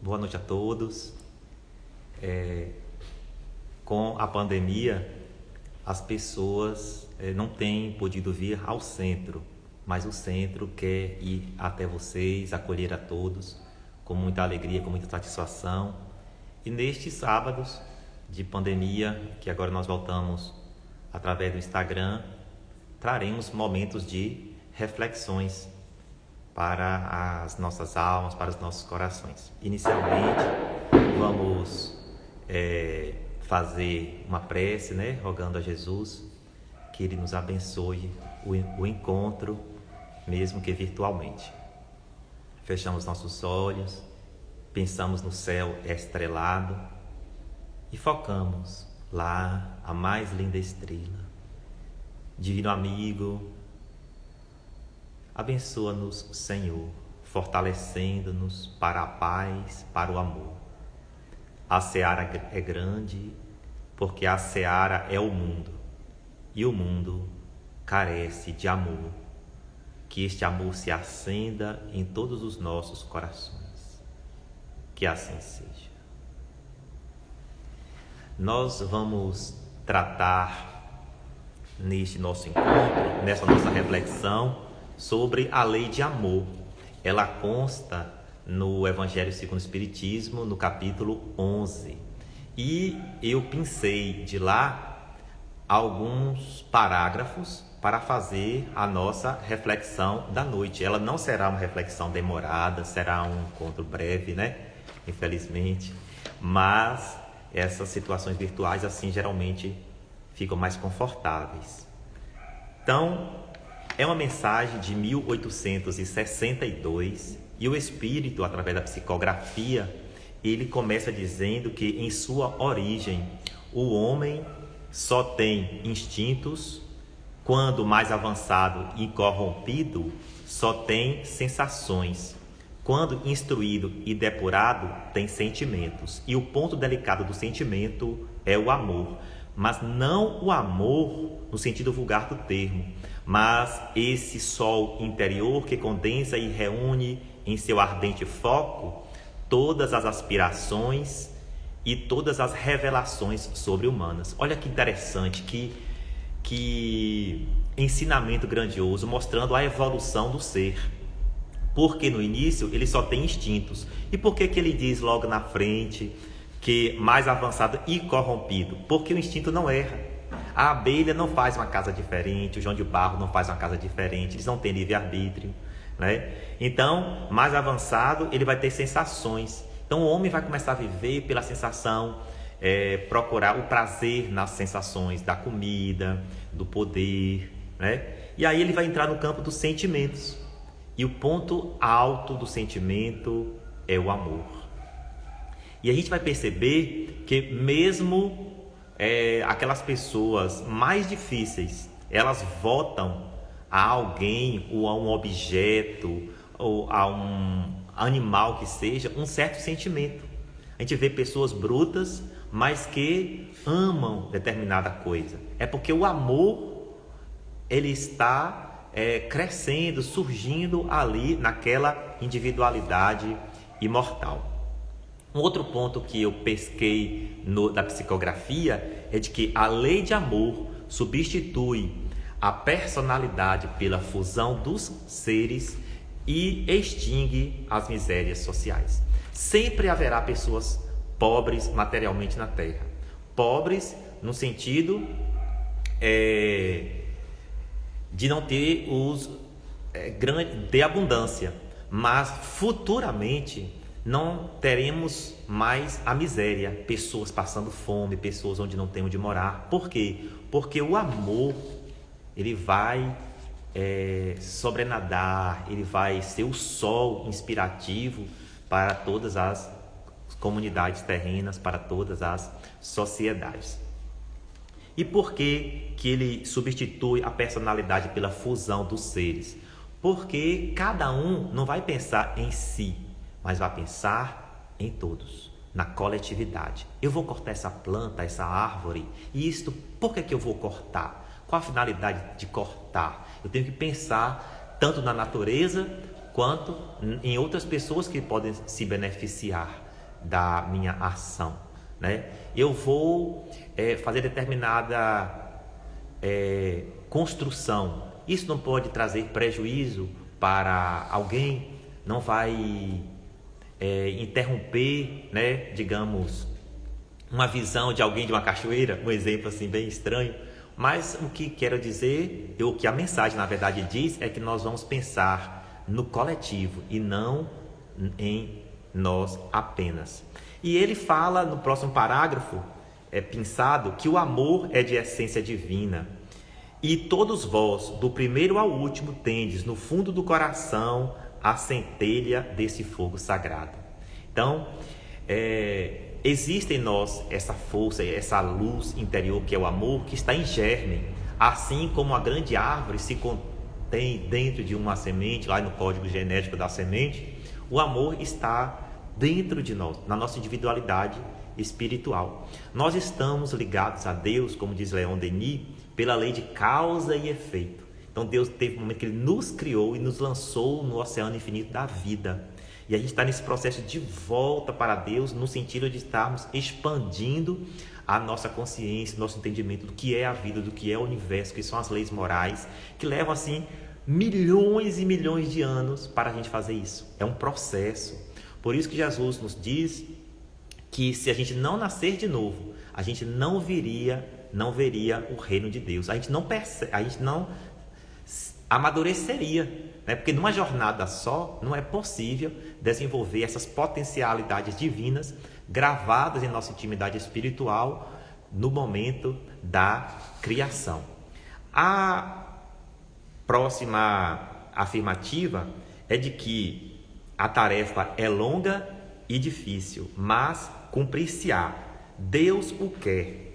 Boa noite a todos. Com a pandemia, as pessoas não têm podido vir ao centro, mas o centro quer ir até vocês, acolher a todos com muita alegria, com muita satisfação. E nestes sábados de pandemia, que agora nós voltamos através do Instagram, traremos momentos de reflexões para as nossas almas, para os nossos corações. Inicialmente, vamos fazer uma prece, rogando a Jesus que Ele nos abençoe o encontro, mesmo que virtualmente. Fechamos nossos olhos, pensamos no céu estrelado e focamos lá a mais linda estrela. Divino amigo, abençoa-nos, Senhor, fortalecendo-nos para a paz, para o amor. A seara é grande, porque a seara é o mundo, e o mundo carece de amor. Que este amor se acenda em todos os nossos corações. Que assim seja. Nós vamos tratar neste nosso encontro, nessa nossa reflexão, sobre a lei de amor. Ela consta no Evangelho segundo o Espiritismo, no capítulo 11. E eu pincei de lá alguns parágrafos para fazer a nossa reflexão da noite. Ela não será uma reflexão demorada, será um encontro breve, Infelizmente. Mas essas situações virtuais, assim, geralmente ficam mais confortáveis. Então, é uma mensagem de 1862 e o Espírito, através da psicografia, ele começa dizendo que em sua origem o homem só tem instintos, quando mais avançado e corrompido só tem sensações, quando instruído e depurado tem sentimentos. E o ponto delicado do sentimento é o amor, mas não o amor no sentido vulgar do termo, mas esse sol interior que condensa e reúne em seu ardente foco todas as aspirações e todas as revelações sobre-humanas. Olha que interessante, que ensinamento grandioso, mostrando a evolução do ser. Porque no início ele só tem instintos. E por que ele diz logo na frente que mais avançado e corrompido? Porque o instinto não erra. A abelha não faz uma casa diferente, o João de Barro não faz uma casa diferente, eles não têm livre-arbítrio, Então, mais avançado, ele vai ter sensações. Então, o homem vai começar a viver pela sensação, procurar o prazer nas sensações da comida, do poder, E aí ele vai entrar no campo dos sentimentos. E o ponto alto do sentimento é o amor. E a gente vai perceber que mesmo aquelas pessoas mais difíceis, elas votam a alguém ou a um objeto ou a um animal que seja um certo sentimento. A gente vê pessoas brutas, mas que amam determinada coisa. É porque o amor, ele está crescendo, surgindo ali naquela individualidade imortal. Um outro ponto que eu pesquei da psicografia é de que a lei de amor substitui a personalidade pela fusão dos seres e extingue as misérias sociais. Sempre haverá pessoas pobres materialmente na Terra. Pobres no sentido de não ter de abundância, mas futuramente não teremos mais a miséria, pessoas passando fome, pessoas onde não tem onde morar. Por quê? Porque o amor, ele vai sobrenadar, ele vai ser o sol inspirativo para todas as comunidades terrenas, para todas as sociedades. E por que ele substitui a personalidade pela fusão dos seres? Porque cada um não vai pensar em si, mas vai pensar em todos, na coletividade. Eu vou cortar essa planta, essa árvore, e isto, por que eu vou cortar? Qual a finalidade de cortar? Eu tenho que pensar tanto na natureza quanto em outras pessoas que podem se beneficiar. da minha ação, né? Eu vou fazer determinada construção. Isso não pode trazer prejuízo para alguém, não vai interromper, né, digamos, uma visão de alguém de uma cachoeira, um exemplo assim bem estranho. Mas o que quero dizer, o que a mensagem na verdade diz, é que nós vamos pensar no coletivo e não em nós apenas. E ele fala no próximo parágrafo, pensado, que o amor é de essência divina. E todos vós, do primeiro ao último, tendes no fundo do coração a centelha desse fogo sagrado. Então, existe em nós essa força, essa luz interior que é o amor, que está em germe. Assim como a grande árvore se contém dentro de uma semente, lá no código genético da semente, o amor está dentro de nós, na nossa individualidade espiritual. Nós estamos ligados a Deus, como diz Leon Denis, pela lei de causa e efeito. Então Deus teve um momento que Ele nos criou e nos lançou no oceano infinito da vida. E a gente está nesse processo de volta para Deus, no sentido de estarmos expandindo a nossa consciência, nosso entendimento do que é a vida, do que é o universo, que são as leis morais, que levam assim milhões e milhões de anos para a gente fazer isso. É um processo. Por isso que Jesus nos diz que se a gente não nascer de novo, a gente não veria o reino de Deus. A gente não amadureceria, né? Porque numa jornada só não é possível desenvolver essas potencialidades divinas gravadas em nossa intimidade espiritual no momento da criação. A próxima afirmativa é de que a tarefa é longa e difícil, mas cumprir-se-á. Deus o quer.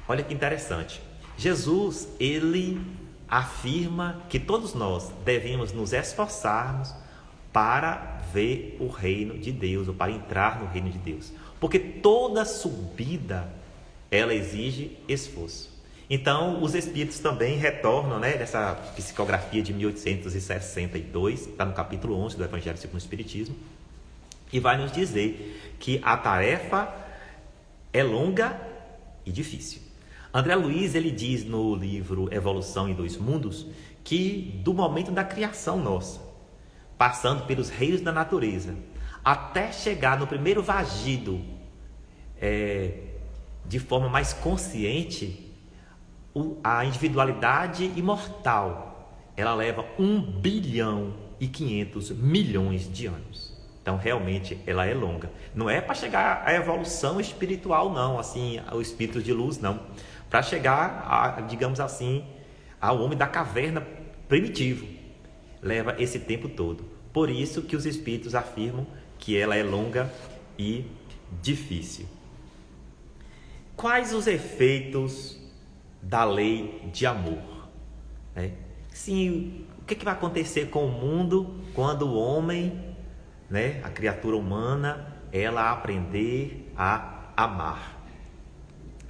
Olha que interessante. Jesus, ele afirma que todos nós devemos nos esforçarmos para ver o reino de Deus, ou para entrar no reino de Deus. Porque toda subida, ela exige esforço. Então, os Espíritos também retornam, né, dessa psicografia de 1862, está no capítulo 11 do Evangelho segundo o Espiritismo, e vai nos dizer que a tarefa é longa e difícil. André Luiz, ele diz no livro Evolução em Dois Mundos, que do momento da criação nossa, passando pelos reinos da natureza, até chegar no primeiro vagido, de forma mais consciente, a individualidade imortal, ela leva 1.500.000.000.000 de anos. Então, realmente, ela é longa. Não é para chegar à evolução espiritual, não, assim, ao espírito de luz, não. Para chegar, digamos assim, ao homem da caverna primitivo. Leva esse tempo todo. Por isso que os espíritos afirmam que ela é longa e difícil. Quais os efeitos da lei de amor? Sim, o que vai acontecer com o mundo quando o homem, né, a criatura humana, ela aprender a amar?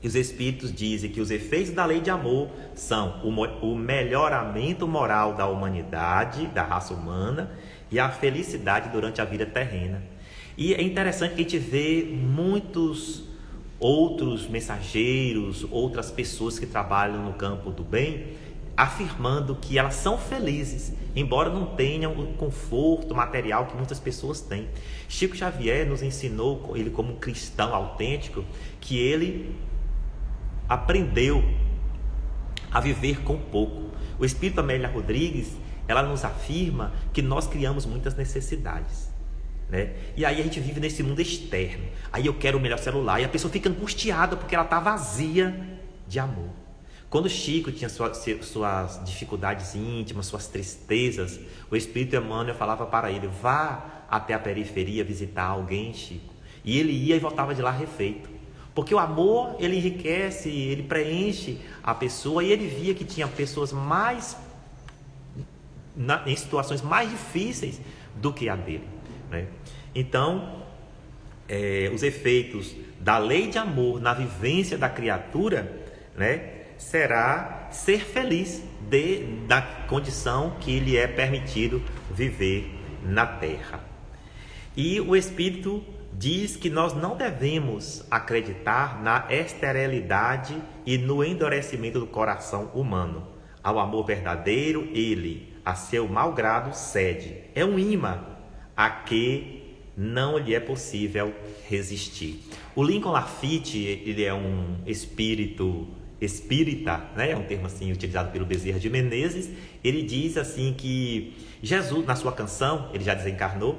E os Espíritos dizem que os efeitos da lei de amor são o melhoramento moral da humanidade, da raça humana, e a felicidade durante a vida terrena. E é interessante que a gente vê muitos outros mensageiros, outras pessoas que trabalham no campo do bem, afirmando que elas são felizes, embora não tenham o conforto material que muitas pessoas têm. Chico Xavier nos ensinou, ele como um cristão autêntico, que ele aprendeu a viver com pouco. O Espírito Amélia Rodrigues, ela nos afirma que nós criamos muitas necessidades, né? E aí a gente vive nesse mundo externo. Aí eu quero o melhor celular, e a pessoa fica angustiada porque ela está vazia de amor. Quando Chico tinha suas dificuldades íntimas, suas tristezas, o Espírito Emmanuel falava para ele: vá até a periferia visitar alguém, Chico. E ele ia e voltava de lá refeito. Porque o amor, ele enriquece, ele preenche a pessoa, e ele via que tinha pessoas em situações mais difíceis do que a dele, né? Então, os efeitos da lei de amor na vivência da criatura, né, será ser feliz da condição que lhe é permitido viver na terra. E o Espírito diz que nós não devemos acreditar na esterilidade e no endurecimento do coração humano. Ao amor verdadeiro, ele, a seu mau grado, cede. É um imã a que não lhe é possível resistir. O Lincoln Laffitte, ele é um espírita, né? É um termo assim utilizado pelo Bezerra de Menezes. Ele diz assim que Jesus, na sua canção, ele já desencarnou,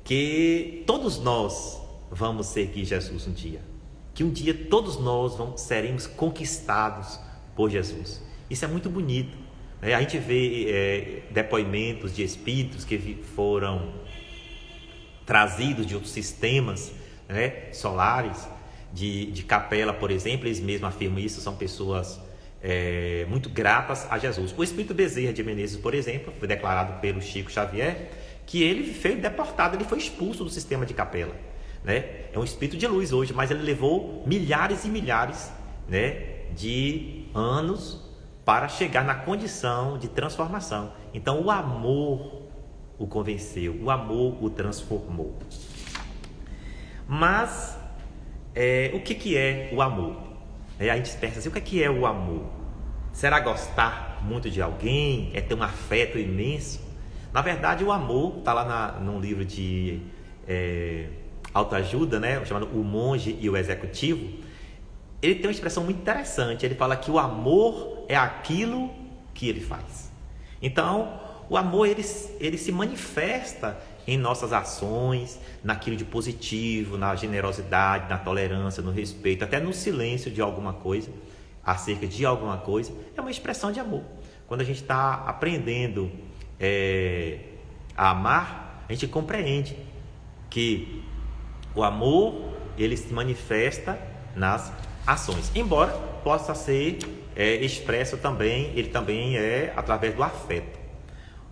que todos nós vamos seguir Jesus um dia. Que um dia todos nós seremos conquistados por Jesus. Isso é muito bonito. A gente vê depoimentos de espíritos que foram trazidos de outros sistemas, né, solares, de Capela, por exemplo. Eles mesmos afirmam isso, são pessoas muito gratas a Jesus. O espírito Bezerra de Menezes, por exemplo, foi declarado pelo Chico Xavier que ele foi deportado, ele foi expulso do sistema de Capela, né? É um espírito de luz hoje, mas ele levou milhares e milhares, né, de anos para chegar na condição de transformação. Então o amor o convenceu, o amor o transformou. Mas o que é o amor? A gente pensa assim, o que é o amor? Será gostar muito de alguém? É ter um afeto imenso? Na verdade, o amor está lá num livro de autoajuda, né, chamado O Monge e o Executivo. Ele tem uma expressão muito interessante. Ele fala que o amor é aquilo que ele faz. Então, o amor ele se manifesta em nossas ações, naquilo de positivo, na generosidade, na tolerância, no respeito, até no silêncio de alguma coisa, acerca de alguma coisa. É uma expressão de amor. Quando a gente está aprendendo a amar, a gente compreende que o amor ele se manifesta nas ações, embora possa ser expresso também, ele também é através do afeto.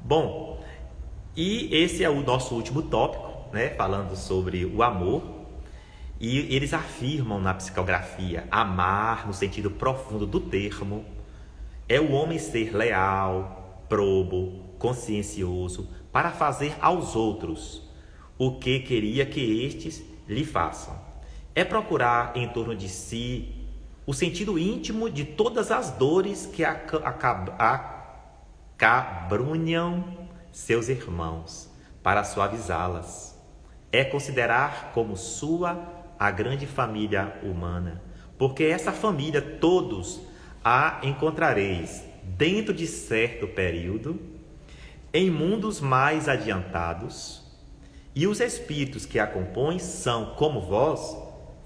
Bom, e esse é o nosso último tópico, né, falando sobre o amor. E eles afirmam na psicografia: amar, no sentido profundo do termo, é o homem ser leal, probo, consciencioso, para fazer aos outros o que queria que estes lhe façam. É procurar em torno de si o sentido íntimo de todas as dores que acabrunham seus irmãos, para suavizá-las. É considerar como sua a grande família humana, porque essa família todos a encontrareis dentro de certo período, em mundos mais adiantados, e os espíritos que a compõem são, como vós,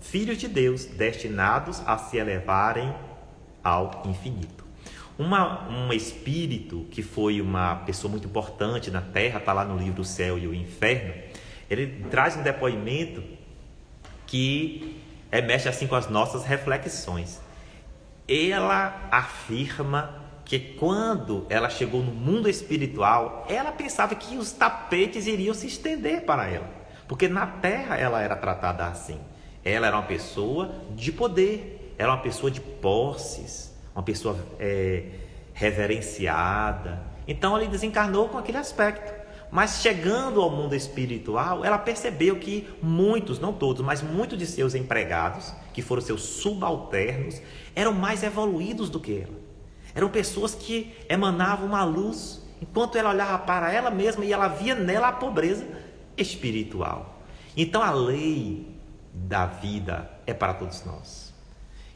filhos de Deus, destinados a se elevarem ao infinito. Um espírito que foi uma pessoa muito importante na Terra, está lá no livro O Céu e o Inferno, ele traz um depoimento que mexe assim com as nossas reflexões. Ela afirma que quando ela chegou no mundo espiritual, ela pensava que os tapetes iriam se estender para ela, porque na Terra ela era tratada assim. Ela era uma pessoa de poder, era uma pessoa de posses, uma pessoa reverenciada. Então ela desencarnou com aquele aspecto. Mas chegando ao mundo espiritual, ela percebeu que muitos, não todos, mas muitos de seus empregados, que foram seus subalternos, eram mais evoluídos do que ela. Eram pessoas que emanavam uma luz, enquanto ela olhava para ela mesma e ela via nela a pobreza espiritual. Então a lei da vida é para todos nós.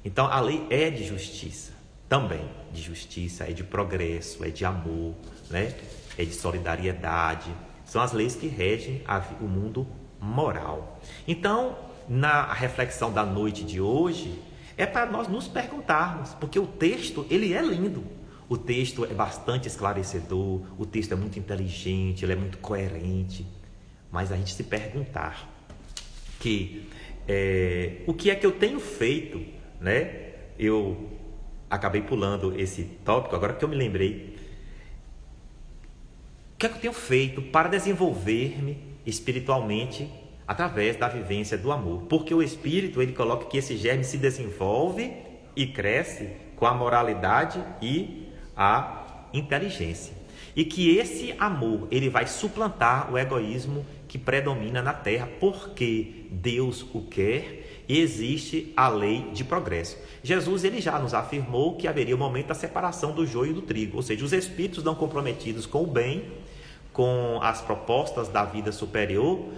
Então a lei é de justiça, também de justiça, é de progresso, é de amor, né? É de solidariedade. São as leis que regem o mundo moral. Então, na reflexão da noite de hoje, é para nós nos perguntarmos, porque o texto, ele é lindo. O texto é bastante esclarecedor, o texto é muito inteligente, ele é muito coerente. Mas a gente se perguntar que o que é que eu tenho feito, né? Eu acabei pulando esse tópico, agora que eu me lembrei. O que é que eu tenho feito para desenvolver-me espiritualmente através da vivência do amor? Porque o Espírito, ele coloca que esse germe se desenvolve e cresce com a moralidade e a inteligência. E que esse amor, ele vai suplantar o egoísmo que predomina na terra, porque Deus o quer e existe a lei de progresso. Jesus ele já nos afirmou que haveria o momento da separação do joio e do trigo, ou seja, os espíritos não comprometidos com o bem, com as propostas da vida superior,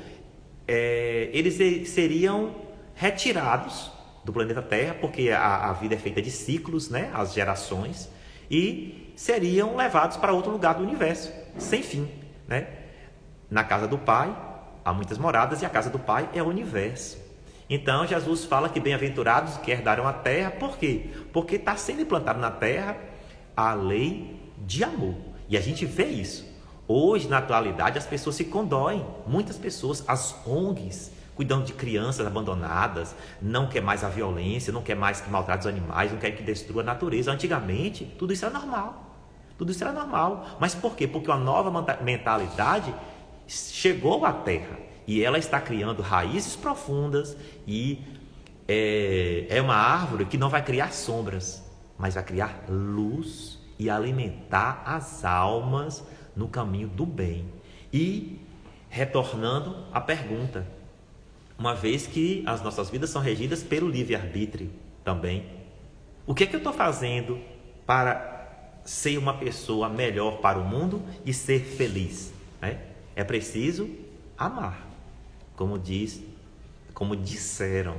eles seriam retirados do planeta Terra, porque a vida é feita de ciclos, né? As gerações, e seriam levados para outro lugar do universo, sem fim, né? Na casa do Pai há muitas moradas e a casa do Pai é o universo. Então Jesus fala que bem-aventurados que herdaram a terra. Por quê? Porque está sendo implantado na terra a lei de amor, e a gente vê isso. Hoje, na atualidade, as pessoas se condoem. Muitas pessoas, as ONGs, cuidando de crianças abandonadas, não quer mais a violência, não quer mais que maltrate os animais, não quer que destrua a natureza. Antigamente, tudo isso era normal. Tudo isso era normal. Mas por quê? Porque uma nova mentalidade chegou à Terra e ela está criando raízes profundas e é uma árvore que não vai criar sombras, mas vai criar luz e alimentar as almas no caminho do bem. E retornando à pergunta, uma vez que as nossas vidas são regidas pelo livre-arbítrio também, o que é que eu estou fazendo para ser uma pessoa melhor para o mundo e ser feliz, né? É preciso amar, como disseram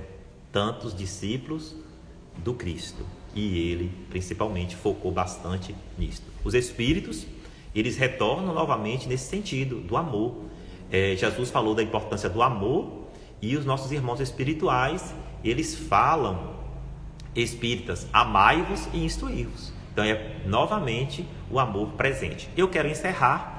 tantos discípulos do Cristo, e ele principalmente focou bastante nisto. Os espíritos, eles retornam novamente nesse sentido do amor. Jesus falou da importância do amor, e os nossos irmãos espirituais, eles falam: espíritas, amai-vos e instruí-vos. Então é novamente o amor presente. Eu quero encerrar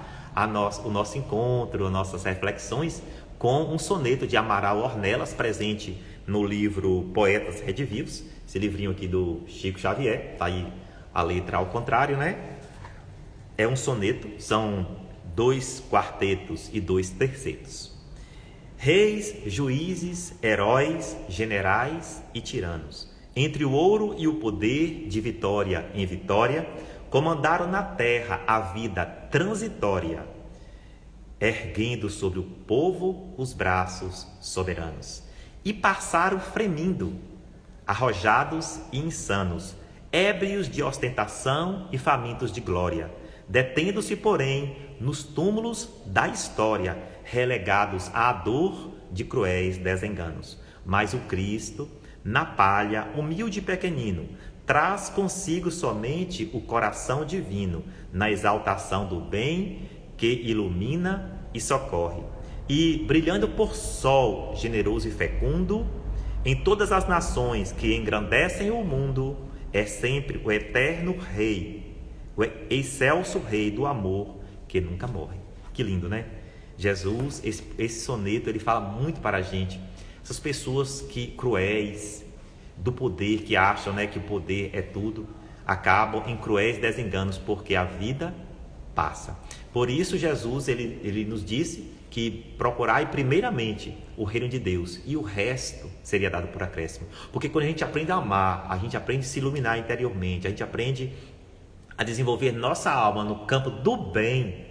o nosso encontro, as nossas reflexões, com um soneto de Amaral Ornelas, presente no livro Poetas Redivivos, esse livrinho aqui do Chico Xavier, está aí a letra ao contrário, né? É um soneto, são 2 quartetos e 2 tercetos. Reis, juízes, heróis, generais e tiranos, entre o ouro e o poder, de vitória em vitória, comandaram na terra a vida transitória, erguendo sobre o povo os braços soberanos, e passaram fremindo, arrojados e insanos, ébrios de ostentação e famintos de glória, detendo-se, porém, nos túmulos da história, relegados à dor de cruéis desenganos. Mas o Cristo, na palha, humilde e pequenino, traz consigo somente o coração divino, na exaltação do bem que ilumina e socorre. E, brilhando por sol generoso e fecundo, em todas as nações que engrandecem o mundo, é sempre o eterno Rei, o excelso Rei do amor que nunca morre. Que lindo, né? Jesus, esse soneto, ele fala muito para a gente. Essas pessoas que cruéis, do poder, que acham, né, que o poder é tudo, acabam em cruéis desenganos, porque a vida passa. Por isso Jesus ele nos disse que procurai primeiramente o reino de Deus, e o resto seria dado por acréscimo. Porque quando a gente aprende a amar, a gente aprende a se iluminar interiormente, a gente aprende a desenvolver nossa alma no campo do bem,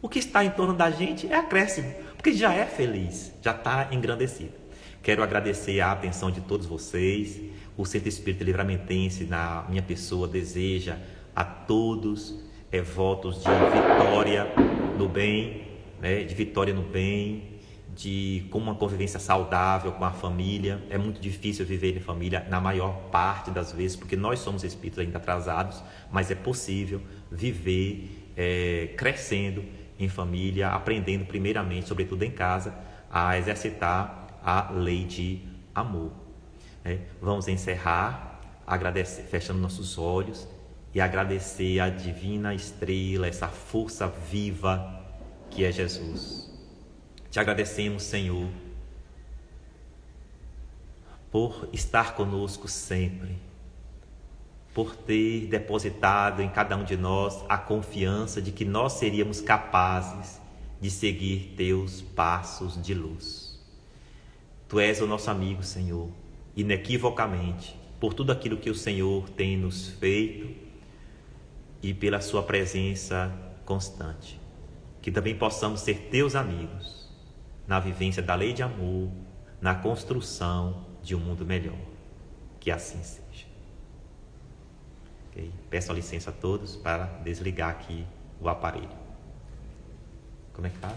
o que está em torno da gente é acréscimo, porque já é feliz, já está engrandecido. Quero agradecer a atenção de todos vocês. O Centro Espírita Livramentense, na minha pessoa, deseja a todos votos de vitória no bem, né? De vitória no bem, com uma convivência saudável com a família. É muito difícil viver em família na maior parte das vezes, porque nós somos espíritos ainda atrasados, mas é possível viver crescendo em família, aprendendo primeiramente, sobretudo em casa, a exercitar a lei de amor. Vamos encerrar fechando nossos olhos e agradecer a divina estrela, essa força viva que é Jesus. Te agradecemos, Senhor, por estar conosco sempre, por ter depositado em cada um de nós a confiança de que nós seríamos capazes de seguir teus passos de luz. Tu és o nosso amigo, Senhor, inequivocamente, por tudo aquilo que o Senhor tem nos feito e pela sua presença constante. Que também possamos ser teus amigos, na vivência da lei de amor, na construção de um mundo melhor. Que assim seja. Okay? Peço a licença a todos para desligar aqui o aparelho. Como é que faz?